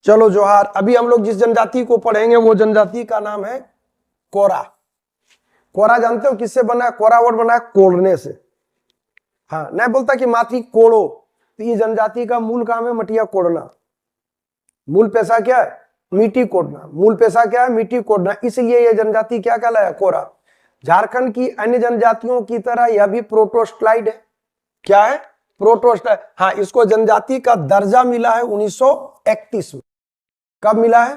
चलो जोहार। अभी हम लोग जिस जनजाति को पढ़ेंगे वो जनजाति का नाम है कोरा। कोरा जानते हो किससे बना है? कोरा वर्ड बना है कोड़ने से। हाँ, नहीं बोलता कि माटी कोड़ो, तो ये जनजाति का मूल काम है मटिया कोड़ना। मूल पेशा क्या है? मिट्टी कोड़ना। मूल पेशा क्या है? मिट्टी कोड़ना। इसलिए ये जनजाति क्या कहलाया? कोरा। झारखंड की अन्य जनजातियों की तरह यह भी प्रोटोस्टाइड है। क्या है? प्रोटोस्टाइड। हाँ, इसको जनजाति का दर्जा मिला है 1931 में। कब मिला है?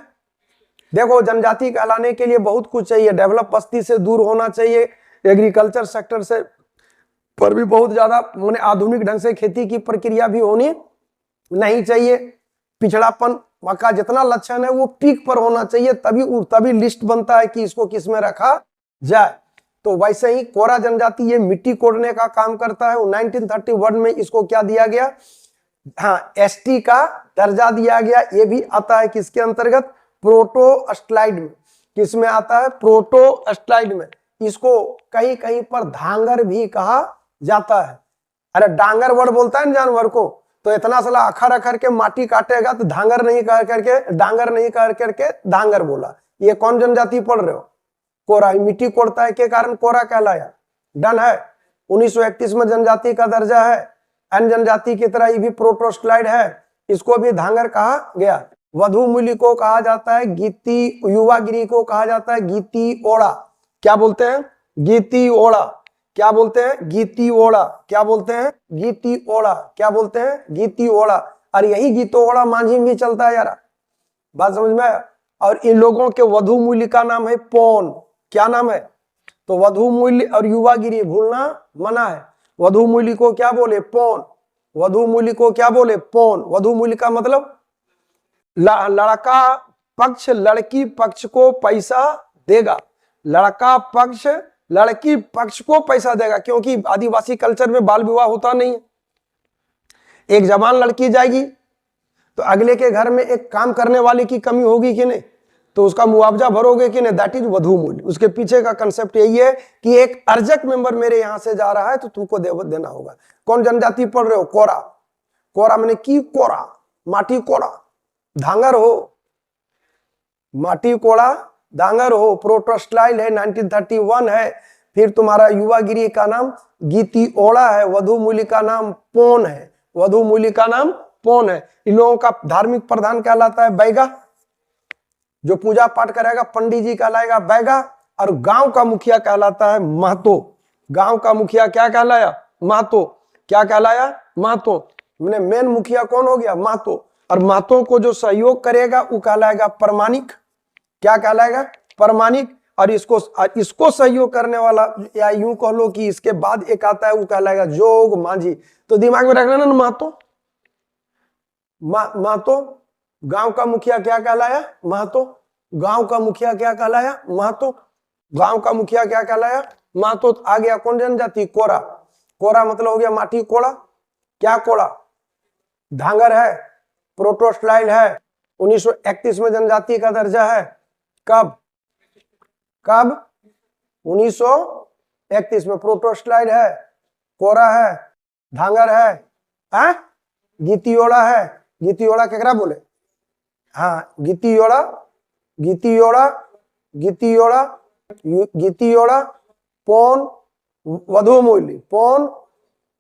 देखो, जनजाति कहलाने के लिए बहुत कुछ चाहिए। डेवलप बस्ती से दूर होना चाहिए, एग्रीकल्चर सेक्टर से पर भी बहुत ज्यादा माने आधुनिक ढंग से खेती की प्रक्रिया भी होनी नहीं चाहिए। पिछड़ापन का जितना लक्षण है वो पीक पर होना चाहिए, तभी लिस्ट बनता है कि इसको किस में रखा जाए। तो वैसे ही कोरा जनजाति ये मिट्टी कोड़ने का काम करता है। 1931 में इसको क्या दिया गया? हाँ, एसटी का दर्जा दिया गया। ये भी आता है किसके अंतर्गत? प्रोटोस्टाइड में। किस में आता है? प्रोटोस्टाइड में। इसको कहीं कहीं पर धांगर भी कहा जाता है। अरे डांगर वर्ड बोलता है ना जानवर को, तो इतना साला अखर अखर के माटी काटेगा तो धांगर नहीं कह करके डांगर नहीं कह करके धांगर बोला। ये कौन जनजाति पढ़ रहे हो? कोरा। मिट्टी कोड़ता है के कारण कोरा कहलाया। डन है। 1931 में जनजाति का दर्जा है। अन्य जनजाति की तरह ये भी प्रोटोस्टाइड है। इसको भी धांगर कहा गया। वधु मूली को कहा जाता है गीती, युवागिरी को कहा जाता है गीती ओड़ा। क्या बोलते हैं? गीती ओड़ा। क्या बोलते हैं? गीती ओड़ा। क्या बोलते हैं? गीती ओड़ा। क्या बोलते हैं? गीती ओड़ा। और यही गीतो ओड़ा मांझी में भी चलता है यार। बात समझ में आया? और इन लोगों के वधु मूल्य का नाम है पौन। क्या नाम है? तो वधु मूल्य और युवागिरी भूलना मना है। वधु मूल्य को क्या बोले? पौन। वधु मूल्य को क्या बोले? पौन। वधु मूल्य का मतलब लड़का पक्ष लड़की पक्ष को पैसा देगा। लड़का पक्ष लड़की पक्ष को पैसा देगा, क्योंकि आदिवासी कल्चर में बाल विवाह होता नहीं है। एक जवान लड़की जाएगी तो अगले के घर में एक काम करने वाले की कमी होगी कि नहीं, तो उसका मुआवजा भरोगे कि नहीं? दैट इज वधु मूल्य। उसके पीछे का कंसेप्ट यही है कि एक अर्जक मेंबर मेरे यहां से जा रहा है तो तुमको देना होगा। कौन जनजाति पढ़ रहे हो? कोरा। कोरा मैंने की कोरा, माटी कोड़ा, धांगर हो, माटी कोड़ा धांगर हो। प्रोटोस्टाइड है, 1931 है। फिर तुम्हारा युवागिरी का नाम गीती ओड़ा है। वधु मूल्य का नाम पौन है। वधु मूल्य का नाम पौन है। इन लोगों का धार्मिक प्रधान कहलाता है बैगा। जो पूजा पाठ करेगा पंडित जी कहलाएगा बैगा। और गांव का मुखिया कहलाता है महतो। गांव का मुखिया क्या कहलाया? महतो। क्या कहलाया? महतो। मैंने मेन मुखिया कौन हो गया? महतो। और महतो को जो सहयोग करेगा वो कहलाएगा प्रमाणिक। क्या कहलाएगा? प्रमाणिक। और इसको सहयोग करने वाला, या यूं कह लो कि इसके बाद एक आता है वो कहलाएगा जोग मांझी। तो दिमाग में रखना ना, महतो। महतो। गांव का मुखिया क्या कहलाया? महतो। गांव का मुखिया क्या कहलाया? महतो। गांव का मुखिया क्या कहलाया? महतो। आ गया कौन जनजाति? कोरा। कोरा मतलब हो गया माटी कोड़ा। क्या कोड़ा? धांगर है, प्रोटोस्टाइड है। 1931 में जनजाति का दर्जा है। कब? 1931 में। प्रोटोस्टाइड है, कोरा है, धांगर है, गीतियोड़ा है। गीतियोड़ा केकरा बोले? हाँ, गीतियोड़ा, गीतियोड़ा, गीतियोड़ा, गीतियोड़ा, पौन, वधु मूल्य, पौन,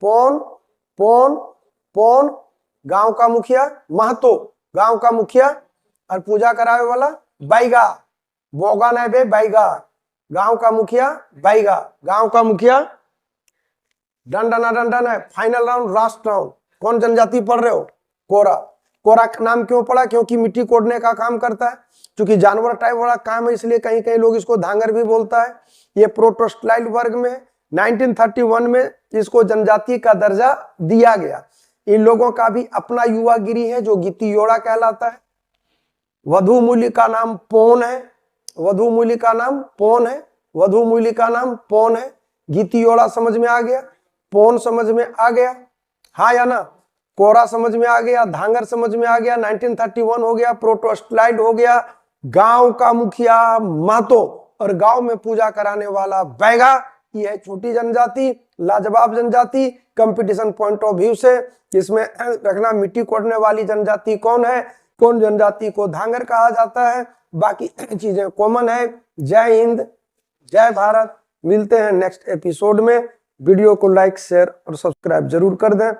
पौन, पौन, पौन। गांव का मुखिया महतो। गांव का मुखिया और पूजा करावे वाला बैगा। बोगा नहीं बे, बैगा। गांव का मुखिया बैगा। गांव का मुखिया। डंडन है। Final round, last round. कौन जनजाति पढ़ रहे हो? कोरा। कोरा का नाम क्यों पड़ा? क्योंकि मिट्टी कोड़ने का काम करता है। क्योंकि जानवर टाइप वाला काम है, इसलिए कहीं कहीं लोग इसको धांगर भी बोलता है। ये प्रोटोस्टाइड वर्ग में 1931 में इसको जनजाति का दर्जा दिया गया। इन लोगों का भी अपना युवागिरी है जो गीतियोड़ा कहलाता है। वधु मूल्य का नाम पौन है। वधु मूल्य का नाम पौन है। वधु मूल्य का नाम पौन है। गीतियोड़ा समझ में आ गया? पौन समझ में आ गया? हाँ या ना? कोरा समझ में आ गया? धांगर समझ में आ गया? 1931 हो गया। प्रोटोस्टाइड हो गया। गांव का मुखिया महतो और गांव में पूजा कराने वाला बैगा। ये है छोटी जनजाति, लाजवाब जनजाति। कंपटीशन पॉइंट ऑफ व्यू से इसमें रखना, मिट्टी कोड़ने वाली जनजाति कौन है? कौन जनजाति को धांगर कहा जाता है। बाकी चीजें कॉमन है। जय हिंद, जय भारत। मिलते हैं नेक्स्ट एपिसोड में। वीडियो को लाइक, शेयर और सब्सक्राइब जरूर कर दें।